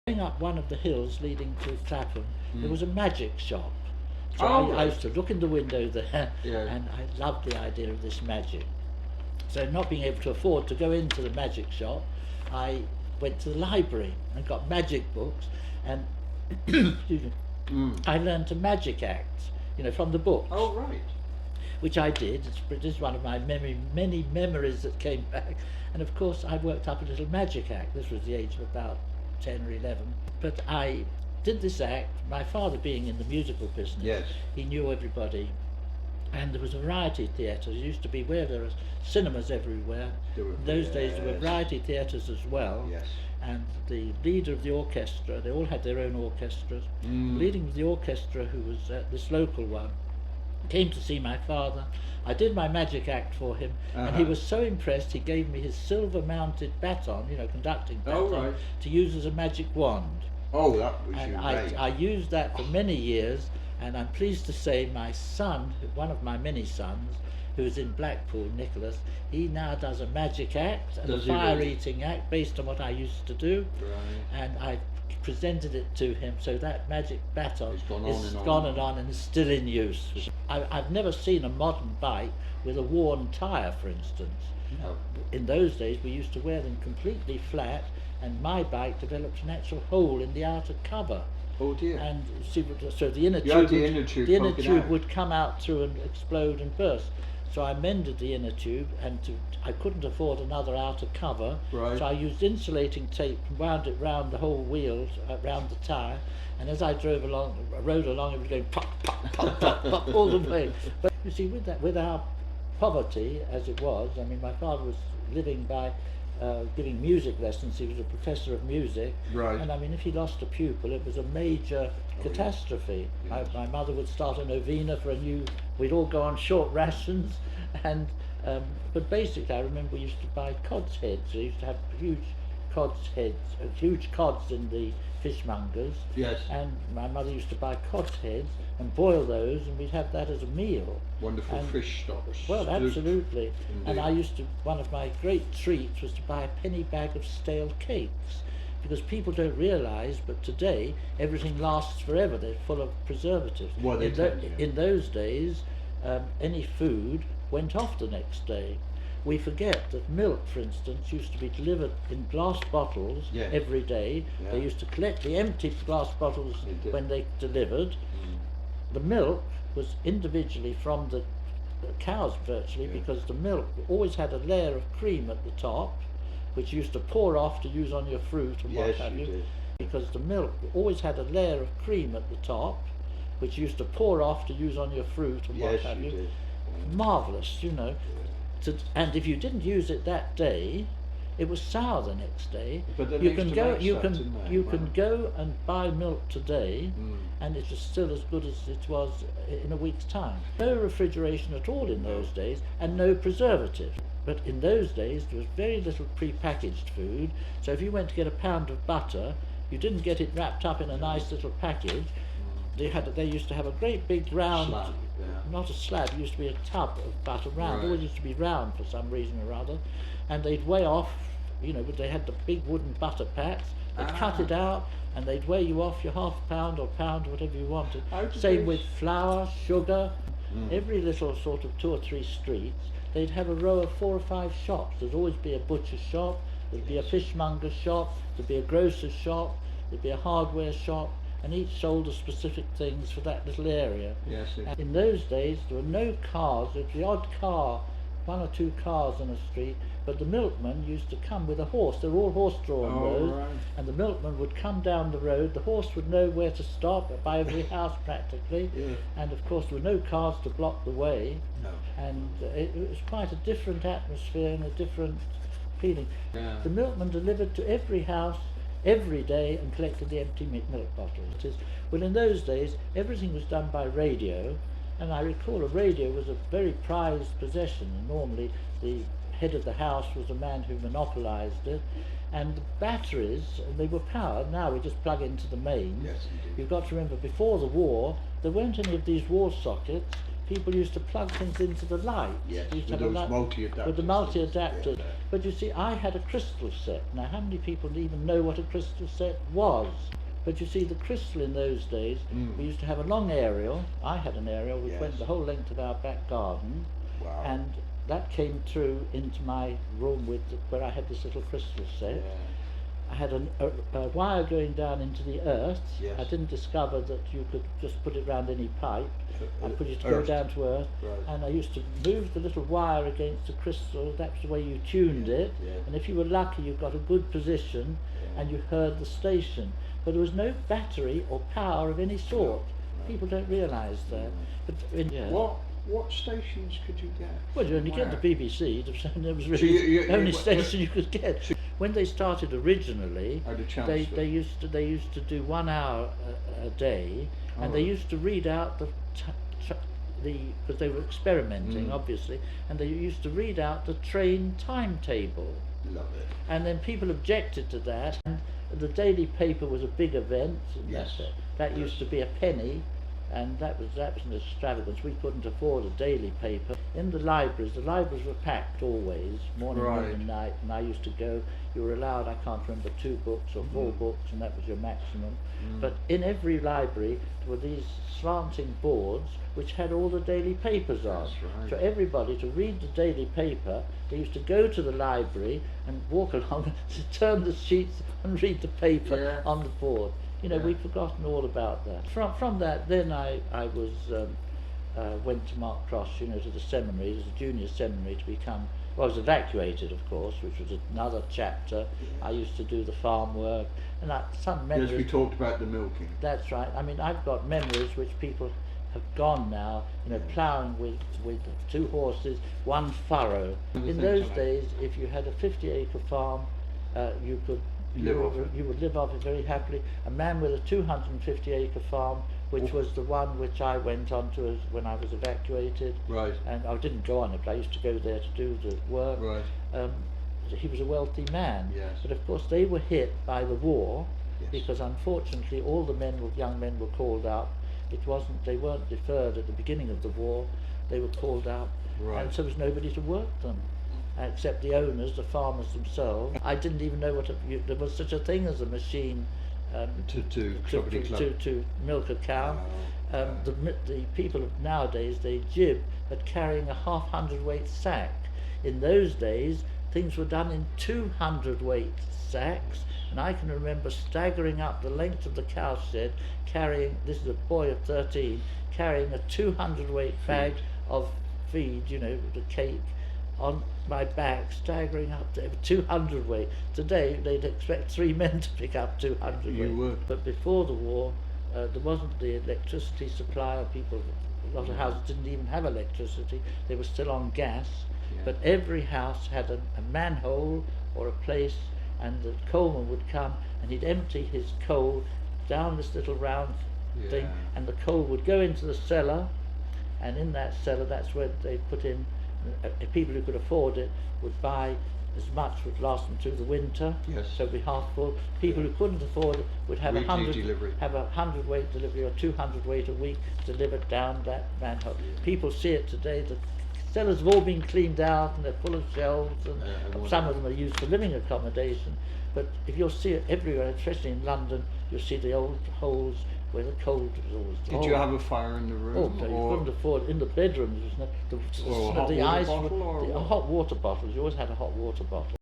Going up one of the hills leading to Clapham, there was a magic shop. So Oh, I right. used to look in the window there, Yeah. and I loved the idea of this magic. So not being able to afford to go into the magic shop, I went to the library and got magic books, and excuse me, I learned to magic act, from the books, Oh, right. which I did. It is one of my many memories that came back. And of course, I worked up a little magic act. This was the age of about 10 or 11. But I did this act. My father, being in the musical business, Yes. he knew everybody. And there was a variety theatre. There used to be, where there are cinemas everywhere. There were- In those days, there were yes. variety theatres as well. Yes. And the leader of the orchestra, they all had their own orchestras. Leading the orchestra, who was this local one, came to see my father. I did my magic act for him, and he Uh-huh. was so impressed he gave me his silver-mounted baton, conducting baton, Oh, right. to use as a magic wand. Oh, that was And your I day. used that for many years, and I'm pleased to say my son, one of my many sons, who's in Blackpool, Nicholas, he now does a magic act and Does a he really? fire-eating act based on what I used to do, Right. and I presented it to him, so that magic baton It's gone on is and on. gone and is still in use. I've never seen a modern bike with a worn tyre, for instance. No. In those days we used to wear them completely flat, and my bike developed an actual hole in the outer cover. Oh, dear. And see, so the inner You had tube, the inner tube the inner poking tube out. would come out through and explode and burst. So I mended the inner tube, and I couldn't afford another outer cover, Right. so I used insulating tape and wound it round the whole wheels, round the tyre, and as I rode along, it was going pop, pop, pop, pop, pop all the way. But you see, with our poverty as it was, I mean, my father was living by giving music lessons. He was a professor of music, Right. and I mean, if he lost a pupil, it was a major catastrophe. Yes. My mother would start a novena for a new. We'd all go on short rations, and but basically, I remember we used to buy cod's heads. We used to have huge cod's heads, huge cods in the fishmongers. Yes. And my mother used to buy cod's heads and boil those, and we'd have that as a meal. Wonderful And- fish stocks. Well, absolutely. And Indeed. I used to, one of my great treats was to buy a penny bag of stale cakes, because people don't realise, but today everything lasts forever. They're full of preservatives. Well, they in, tend, yeah. in those days, any food went off the next day. We forget that milk, for instance, used to be delivered in glass bottles Yeah. every day. Yeah. They used to collect the empty glass bottles They did. when they delivered. The milk was individually from the cows virtually, Yeah. because the milk always had a layer of cream at the top, which you used to pour off to use on your fruit and what Yes, have you you. did. Because the milk always had a layer of cream at the top, which you used to pour off to use on your fruit and what Yes, have you you. did. Marvellous, and if you didn't use it that day, it was sour the next day. But they You used can to go, make you stuff, can, didn't they? you Wow. can go and buy milk today, Mm. and it is still as good as it was in a week's time. No refrigeration at all in those days, and no preservatives. But in those days there was very little pre-packaged food, so if you went to get a pound of butter, you didn't get it wrapped up in a nice little package. They used to have a great big round, Slab, yeah. not a slab, it used to be a tub of butter round, Right. always used to be round for some reason or other, and they'd weigh off, but they had the big wooden butter pats, they'd cut it out, and they'd weigh you off your half pound or pound, whatever you wanted. How did Same they- with flour, sugar, every little sort of 2 or 3 streets, they'd have a row of 4 or 5 shops. There'd always be a butcher's shop, there'd be a fishmonger's shop, there'd be a grocer's shop, there'd be a hardware shop, and each sold the specific things for that little area. Yes, it- And in those days there were no cars. There was the odd car, 1 or 2 cars on a street, but the milkman used to come with a horse. They were all horse-drawn Oh, roads, right. and the milkman would come down the road. The horse would know where to stop by every house practically, Yeah. and of course there were no cars to block the way. No. And it was quite a different atmosphere and a different feeling. Yeah. The milkman delivered to every house every day and collected the empty milk bottles. Well, in those days everything was done by radio, and I recall a radio was a very prized possession, and normally the head of the house was a man who monopolised it, and the batteries, they were powered. Now we just plug into the mains. Yes, indeed. You've got to remember, before the war there weren't any of these wall sockets. people used to plug things into the light. Yes, They used to with have a those multi-adapters. with the multi-adapters. Yeah. But you see, I had a crystal set. Now, how many people even know what a crystal set was? But you see, the crystal in those days, we used to have a long aerial. I had an aerial which went the whole length of our back garden. Wow. And that came through into my room where I had this little crystal set. Yeah. I had a wire going down into the earth. Yes. I didn't discover that you could just put it round any pipe. I put it to go Earth. down to earth. Right. And I used to move the little wire against the crystal. That's the way you tuned it. Yeah. And if you were lucky, you got a good position and you heard the station. But there was no battery or power of any sort. No. People don't realise that. But What stations could you get? well, you only get the BBC. That was So really the only you- station you could get. When they started originally, Had a chance they to- they used to do 1 hour a day, and they used to read out because they were experimenting, obviously, and they used to read out the train timetable. Love it. And then people objected to that, and the daily paper was a big event. And Yes. that used to be a penny, and that was an extravagance. We couldn't afford a daily paper. In the libraries were packed always, morning, noon and night, and I used to go. You were allowed, I can't remember, 2 books or 4 books, and that was your maximum. But in every library there were these slanting boards which had all the daily papers on. That's right. So everybody, to read the daily paper, they used to go to the library and walk along, turn the sheets and read the paper on the board. You know, we've forgotten all about that. From that, then I went to Mark Cross, you know, to the seminary, as a junior seminary to become. Well, I was evacuated, of course, which was another chapter. I used to do the farm work, and some memories. Yes, we talked about the milking. That's right. I mean, I've got memories which people have gone now, you know, ploughing with 2 horses, 1 furrow. In those days, if you had a 50-acre farm, you would live off it very happily. A man with a 250-acre farm, which was the one which I went on to when I was evacuated. Right. And I didn't go on it, but I used to go there to do the work. Right. He was a wealthy man. Yes. But of course they were hit by the war, Yes. because unfortunately all the young men were called up. They weren't deferred at the beginning of the war. They were called up, Right. and so there was nobody to work them, except the owners, the farmers themselves. I didn't even know there was such a thing as a machine to milk a cow. The people of nowadays, they jib at carrying a 1/2 weight sack. In those days, things were done in 200 weight sacks, and I can remember staggering up the length of the cow shed, carrying, this is a boy of 13, carrying a 200 weight bag of feed, you know, the cake, on my back, staggering up to 200 weight. Today they'd expect 3 men to pick up 200 weight. You would. But before the war, there wasn't the electricity supply. A lot of houses didn't even have electricity. They were still on gas. But every house had a manhole or a place, and the coalman would come and he'd empty his coal down this little round thing, and the coal would go into the cellar, and in that cellar, that's where they put in. People who could afford it would buy as much would last them through the winter. Yes. So it'd be half full. People who couldn't afford it would have Weekly 100 delivery. have 100 weight delivery or 200 weight a week delivered down that manhole. People see it today. The cellars have all been cleaned out and they're full of shelves, and some of them are used for living accommodation. But if you'll see it everywhere, especially in London, you'll see the old holes where the coal was always. Did you have a fire in the room? Oh, no, you couldn't afford. In the bedrooms, Or a hot water bottle, or the what? hot water bottles. You always had a hot water bottle.